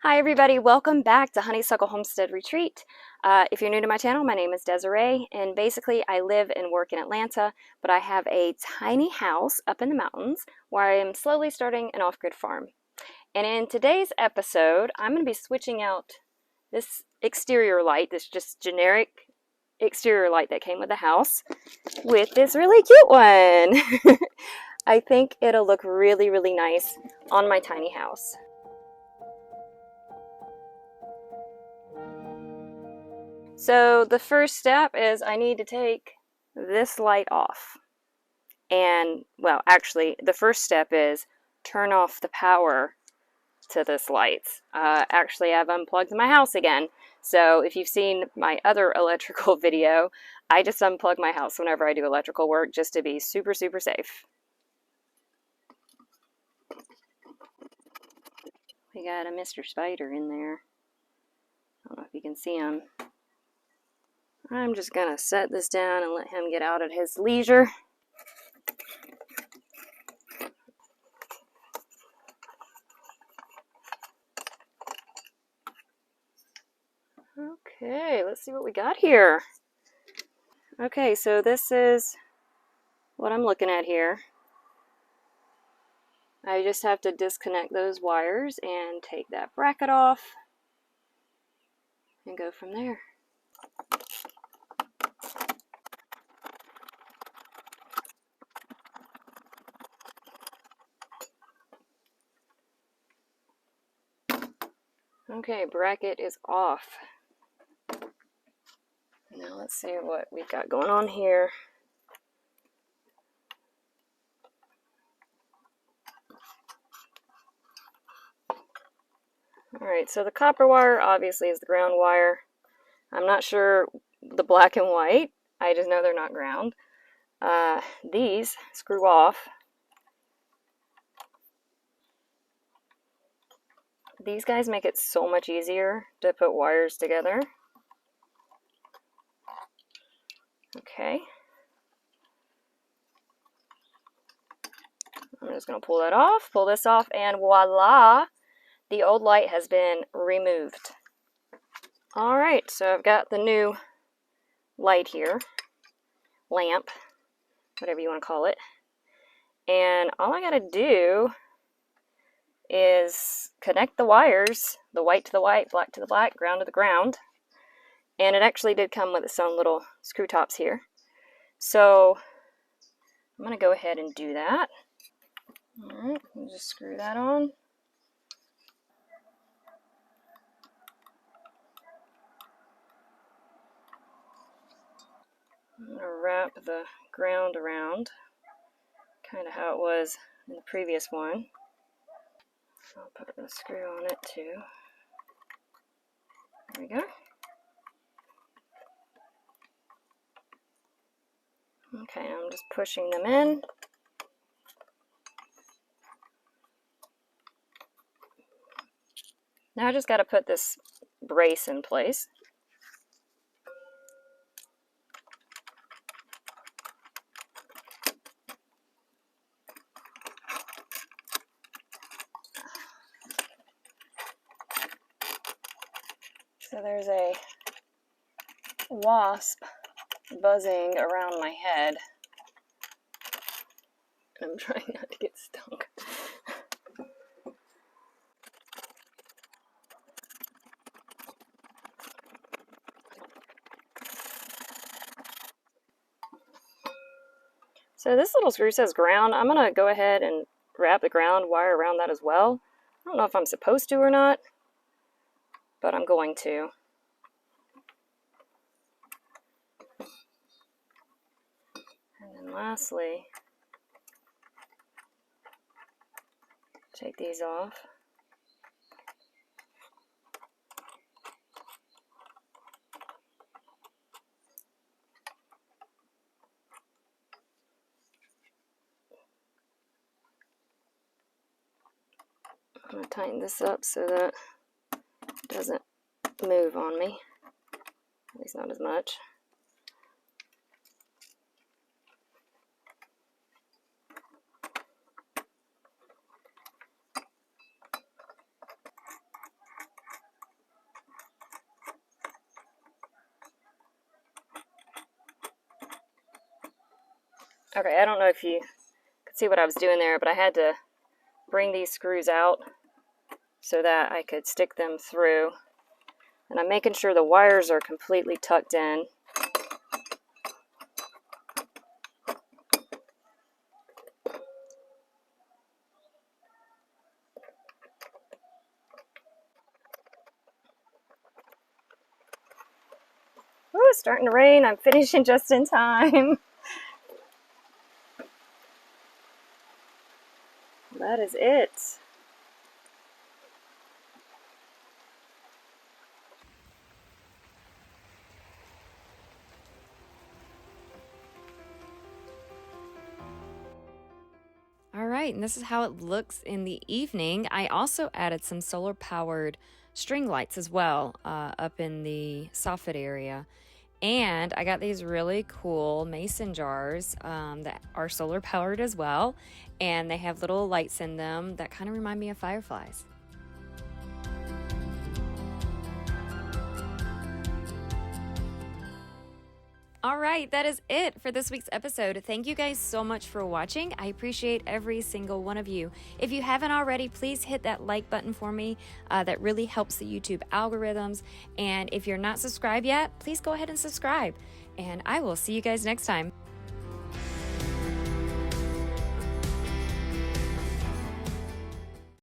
Hi everybody, welcome back to Honeysuckle Homestead Retreat. If you're new to my channel, my name is Desiree, and basically I live and work in Atlanta, but I have a tiny house up in the mountains where I am slowly starting an off-grid farm. And in today's episode, I'm going to be switching out this exterior light, this just generic exterior light that came with the house, with this really cute one. I think it'll look really, really nice on my tiny house. So the first step is I need to take this light off. And, well, actually, the first step is turn off the power to this light. Actually, I've unplugged my house again. So if you've seen my other electrical video, I just unplug my house whenever I do electrical work just to be super, super safe. We got a Mr. Spider in there. I don't know if you can see him. I'm just going to set this down and let him get out at his leisure. Okay, let's see what we got here. Okay, so this is what I'm looking at here. I just have to disconnect those wires and take that bracket off and go from there. Okay, bracket is off. Now let's see what we've got going on here. Alright, so the copper wire obviously is the ground wire. I'm not sure the black and white. I just know they're not ground. These screw off. These guys make it so much easier to put wires together. Okay. I'm just going to pull that off, pull this off, and voila! The old light has been removed. Alright, so I've got the new light here. Lamp, whatever you want to call it. And all I got to do is connect the wires, the white to the white, black to the black, ground to the ground. And it actually did come with its own little screw tops here. So I'm going to go ahead and do that. Alright, just screw that on. I'm going to wrap the ground around, kind of how it was in the previous one. I'll put a screw on it too. There we go. Okay, I'm just pushing them in. Now I just got to put this brace in place. So there's a wasp buzzing around my head. I'm trying not to get stung. So this little screw says ground. I'm going to go ahead and wrap the ground wire around that as well. I don't know if I'm supposed to or not, but I'm going to. And then lastly, take these off. I'm going to tighten this up so that it doesn't move on me, at least not as much. Okay, I don't know if you could see what I was doing there, but I had to bring these screws out so that I could stick them through. And I'm making sure the wires are completely tucked in. Ooh, it's starting to rain. I'm finishing just in time. That is it. All right, and this is how it looks in the evening. I also added some solar powered string lights as well up in the soffit area. And I got these really cool mason jars that are solar powered as well. And they have little lights in them that kind of remind me of fireflies. All right, that is it for this week's episode. Thank you guys so much for watching. I appreciate every single one of you. If you haven't already, please hit that like button for me. That really helps the YouTube algorithms. And if you're not subscribed yet, please go ahead and subscribe. And I will see you guys next time.